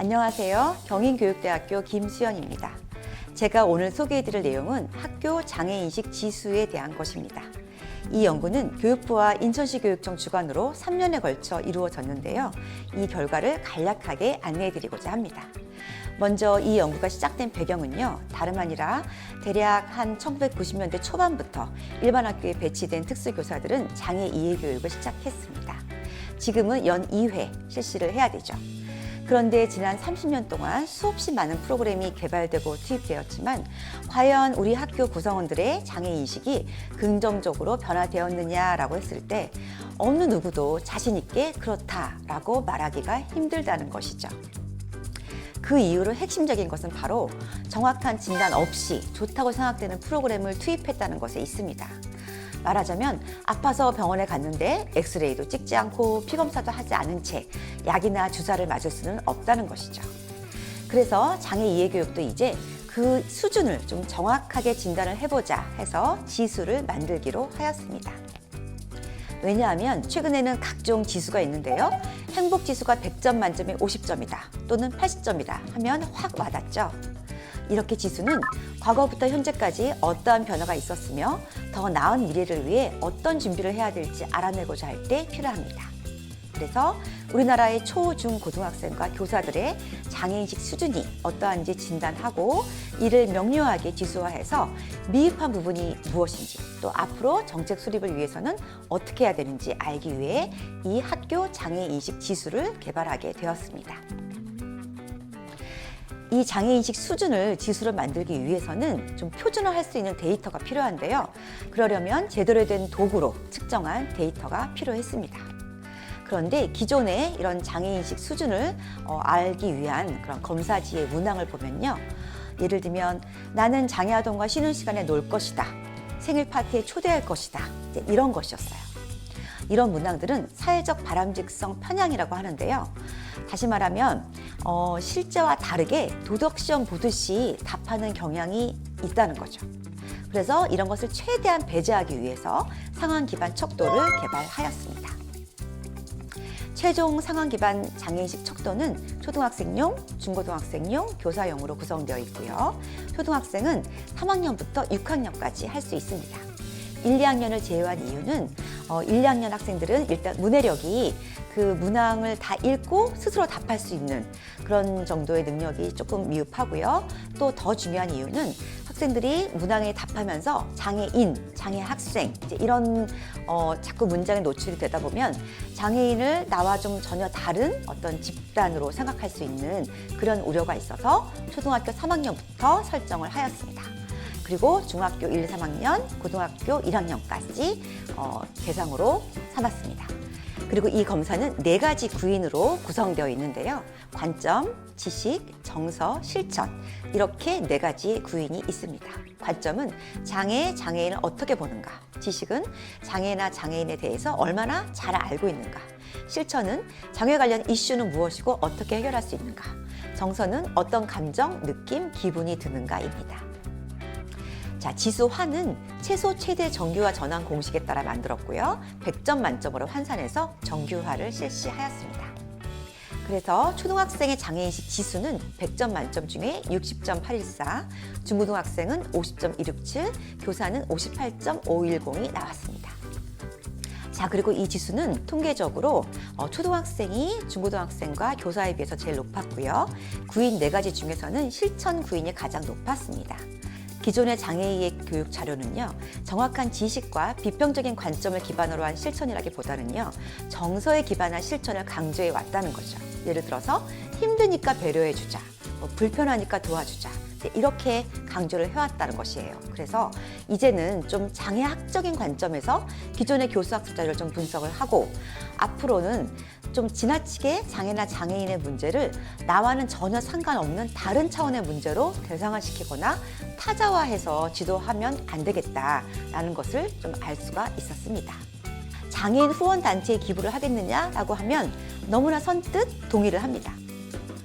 안녕하세요. 경인교육대학교 김수연입니다. 제가 오늘 소개해드릴 내용은 학교 장애인식 지수에 대한 것입니다. 이 연구는 교육부와 인천시 교육청 주관으로 3년에 걸쳐 이루어졌는데요. 이 결과를 간략하게 안내해드리고자 합니다. 먼저 이 연구가 시작된 배경은요, 다름 아니라 대략 한 1990년대 초반부터 일반 학교에 배치된 특수교사들은 장애 이해 교육을 시작했습니다. 지금은 연 2회 실시를 해야 되죠. 그런데 지난 30년 동안 수없이 많은 프로그램이 개발되고 투입되었지만 과연 우리 학교 구성원들의 장애인식이 긍정적으로 변화되었느냐라고 했을 때 어느 누구도 자신 있게 그렇다라고 말하기가 힘들다는 것이죠. 그 이유로 핵심적인 것은 바로 정확한 진단 없이 좋다고 생각되는 프로그램을 투입했다는 것에 있습니다. 말하자면 아파서 병원에 갔는데 엑스레이도 찍지 않고 피검사도 하지 않은 채 약이나 주사를 맞을 수는 없다는 것이죠. 그래서 장애 이해 교육도 이제 그 수준을 좀 정확하게 진단을 해보자 해서 지수를 만들기로 하였습니다. 왜냐하면 최근에는 각종 지수가 있는데요. 행복 지수가 100점 만점에 50점이다 또는 80점이다 하면 확 와닿죠. 이렇게 지수는 과거부터 현재까지 어떠한 변화가 있었으며 더 나은 미래를 위해 어떤 준비를 해야 될지 알아내고자 할 때 필요합니다. 그래서 우리나라의 초, 중, 고등학생과 교사들의 장애인식 수준이 어떠한지 진단하고 이를 명료하게 지수화해서 미흡한 부분이 무엇인지 또 앞으로 정책 수립을 위해서는 어떻게 해야 되는지 알기 위해 이 학교 장애인식 지수를 개발하게 되었습니다. 이 장애인식 수준을 지수로 만들기 위해서는 좀 표준화할 수 있는 데이터가 필요한데요. 그러려면 제대로 된 도구로 측정한 데이터가 필요했습니다. 그런데 기존의 이런 장애인식 수준을 알기 위한 그런 검사지의 문항을 보면요. 예를 들면 나는 장애 아동과 쉬는 시간에 놀 것이다. 생일 파티에 초대할 것이다. 이런 것이었어요. 이런 문항들은 사회적 바람직성 편향이라고 하는데요. 다시 말하면 실제와 다르게 도덕시험 보듯이 답하는 경향이 있다는 거죠. 그래서 이런 것을 최대한 배제하기 위해서 상황 기반 척도를 개발하였습니다. 최종 상황 기반 장애인식 척도는 초등학생용, 중고등학생용, 교사용으로 구성되어 있고요. 초등학생은 3학년부터 6학년까지 할 수 있습니다. 1, 2학년을 제외한 이유는 1, 2학년 학생들은 일단 문해력이 그 문항을 다 읽고 스스로 답할 수 있는 그런 정도의 능력이 조금 미흡하고요. 또 더 중요한 이유는 학생들이 문항에 답하면서 장애인, 장애학생 이런 자꾸 문장에 노출이 되다 보면 장애인을 나와 좀 전혀 다른 어떤 집단으로 생각할 수 있는 그런 우려가 있어서 초등학교 3학년부터 설정을 하였습니다. 그리고 중학교 1, 3학년, 고등학교 1학년까지 대상으로 삼았습니다. 그리고 이 검사는 4가지 구인으로 구성되어 있는데요. 관점, 지식, 정서, 실천 이렇게 4가지 구인이 있습니다. 관점은 장애인을 어떻게 보는가, 지식은 장애나 장애인에 대해서 얼마나 잘 알고 있는가, 실천은 장애 관련 이슈는 무엇이고 어떻게 해결할 수 있는가, 정서는 어떤 감정, 느낌, 기분이 드는가입니다. 자, 지수화는 최소 최대 정규화 전환 공식에 따라 만들었고요. 100점 만점으로 환산해서 정규화를 실시하였습니다. 그래서 초등학생의 장애인식 지수는 100점 만점 중에 60.814, 중고등학생은 50.167, 교사는 58.510이 나왔습니다. 자, 그리고 이 지수는 통계적으로 초등학생이 중고등학생과 교사에 비해서 제일 높았고요. 구인 4가지 중에서는 실천 구인이 가장 높았습니다. 기존의 장애이해 교육 자료는요, 정확한 지식과 비평적인 관점을 기반으로 한 실천이라기보다는요, 정서에 기반한 실천을 강조해 왔다는 거죠. 예를 들어서 힘드니까 배려해주자, 불편하니까 도와주자, 이렇게 강조를 해왔다는 것이에요. 그래서 이제는 좀 장애학적인 관점에서 기존의 교수학습 자료를 좀 분석을 하고 앞으로는 좀 지나치게 장애나 장애인의 문제를 나와는 전혀 상관없는 다른 차원의 문제로 대상화시키거나 타자화해서 지도하면 안 되겠다라는 것을 좀 알 수가 있었습니다. 장애인 후원단체에 기부를 하겠느냐라고 하면 너무나 선뜻 동의를 합니다.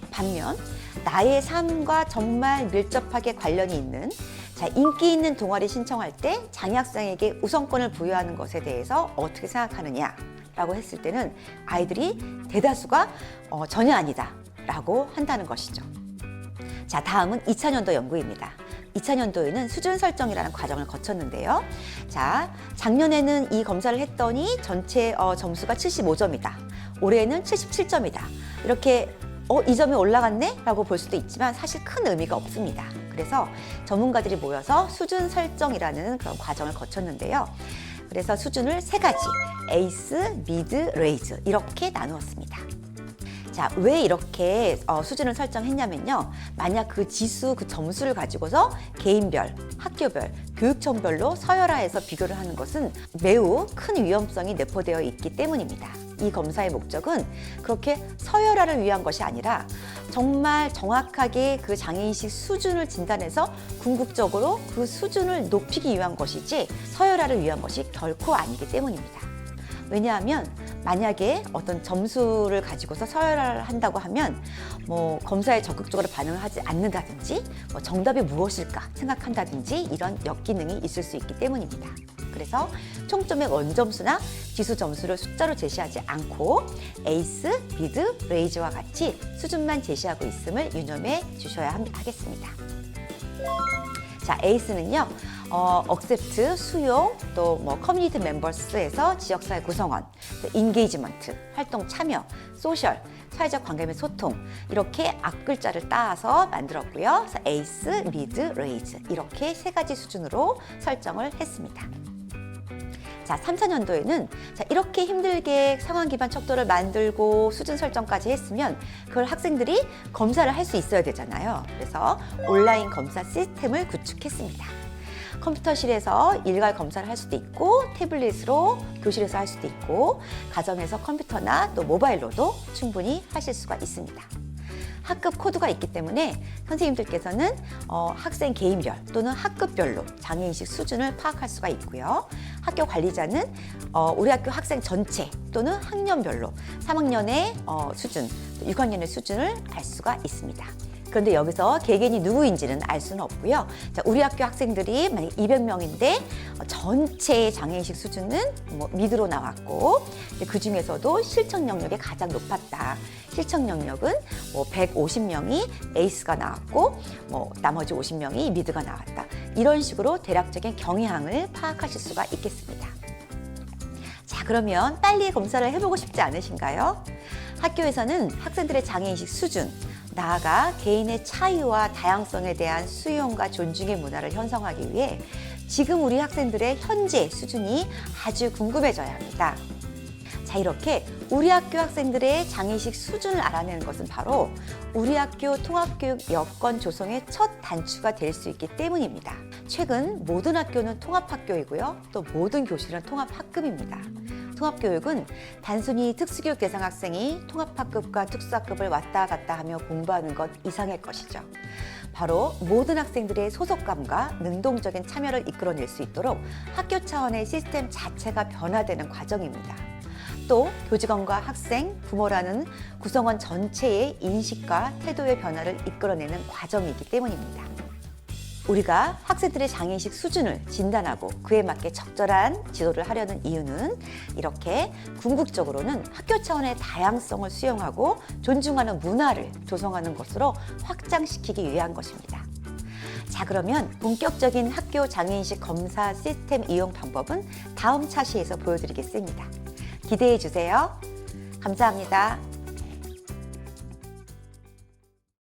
반면 나의 삶과 정말 밀접하게 관련이 있는 인기 있는 동아리 신청할 때 장애학생에게 우선권을 부여하는 것에 대해서 어떻게 생각하느냐라고 했을 때는 아이들이 대다수가 전혀 아니다. 라고 한다는 것이죠. 자, 다음은 2차년도 연구입니다. 2차년도에는 수준 설정이라는 과정을 거쳤는데요. 자, 작년에는 이 검사를 했더니 전체 점수가 75점이다. 올해는 77점이다. 이렇게 이 점이 올라갔네? 라고 볼 수도 있지만 사실 큰 의미가 없습니다. 그래서 전문가들이 모여서 수준 설정이라는 그런 과정을 거쳤는데요. 그래서 수준을 세 가지, 에이스, 미드, 레이즈 이렇게 나누었습니다. 자, 왜 이렇게 수준을 설정했냐면요. 만약 그 지수, 그 점수를 가지고서 개인별, 학교별, 교육청별로 서열화해서 비교를 하는 것은 매우 큰 위험성이 내포되어 있기 때문입니다. 이 검사의 목적은 그렇게 서열화를 위한 것이 아니라 정말 정확하게 그 장애인식 수준을 진단해서 궁극적으로 그 수준을 높이기 위한 것이지 서열화를 위한 것이 결코 아니기 때문입니다. 왜냐하면 만약에 어떤 점수를 가지고서 서열화를 한다고 하면 검사에 적극적으로 반응을 하지 않는다든지 정답이 무엇일까 생각한다든지 이런 역기능이 있을 수 있기 때문입니다. 그래서 총점의 원점수나 지수 점수를 숫자로 제시하지 않고 에이스, 미드, 레이즈와 같이 수준만 제시하고 있음을 유념해 주셔야 하겠습니다. 자, 에이스는요. accept, 수용, 또 커뮤니티 멤버스에서 지역사회 구성원, 인게이지먼트, 활동 참여, 소셜, 사회적 관계 및 소통 이렇게 앞글자를 따서 만들었고요. 그래서 에이스, 미드, 레이즈 이렇게 세 가지 수준으로 설정을 했습니다. 자, 3, 4년도에는 이렇게 힘들게 상황 기반 척도를 만들고 수준 설정까지 했으면 그걸 학생들이 검사를 할 수 있어야 되잖아요. 그래서 온라인 검사 시스템을 구축했습니다. 컴퓨터실에서 일괄 검사를 할 수도 있고 태블릿으로 교실에서 할 수도 있고 가정에서 컴퓨터나 또 모바일로도 충분히 하실 수가 있습니다. 학급 코드가 있기 때문에 선생님들께서는 학생 개인별 또는 학급별로 장애인식 수준을 파악할 수가 있고요. 학교 관리자는 우리 학교 학생 전체 또는 학년별로 3학년의 수준, 6학년의 수준을 알 수가 있습니다. 그런데 여기서 개개인이 누구인지는 알 수는 없고요. 자, 우리 학교 학생들이 만약 200명인데 전체 장애인식 수준은 미드로 나왔고 그 중에서도 실천 영역이 가장 높았다. 실천 영역은 150명이 에이스가 나왔고 나머지 50명이 미드가 나왔다. 이런 식으로 대략적인 경향을 파악하실 수가 있겠습니다. 자, 그러면 빨리 검사를 해보고 싶지 않으신가요? 학교에서는 학생들의 장애인식 수준, 나아가 개인의 차이와 다양성에 대한 수용과 존중의 문화를 형성하기 위해 지금 우리 학생들의 현재 수준이 아주 궁금해져야 합니다. 자, 이렇게 우리 학교 학생들의 장애인식 수준을 알아내는 것은 바로 우리 학교 통합교육 여건 조성의 첫 단추가 될 수 있기 때문입니다. 최근 모든 학교는 통합학교이고요. 또 모든 교실은 통합학급입니다. 통합교육은 단순히 특수교육 대상 학생이 통합학급과 특수학급을 왔다 갔다 하며 공부하는 것 이상의 것이죠. 바로 모든 학생들의 소속감과 능동적인 참여를 이끌어낼 수 있도록 학교 차원의 시스템 자체가 변화되는 과정입니다. 또 교직원과 학생, 부모라는 구성원 전체의 인식과 태도의 변화를 이끌어내는 과정이기 때문입니다. 우리가 학생들의 장애인식 수준을 진단하고 그에 맞게 적절한 지도를 하려는 이유는 이렇게 궁극적으로는 학교 차원의 다양성을 수용하고 존중하는 문화를 조성하는 것으로 확장시키기 위한 것입니다. 자, 그러면 본격적인 학교 장애인식 검사 시스템 이용 방법은 다음 차시에서 보여드리겠습니다. 기대해 주세요. 감사합니다.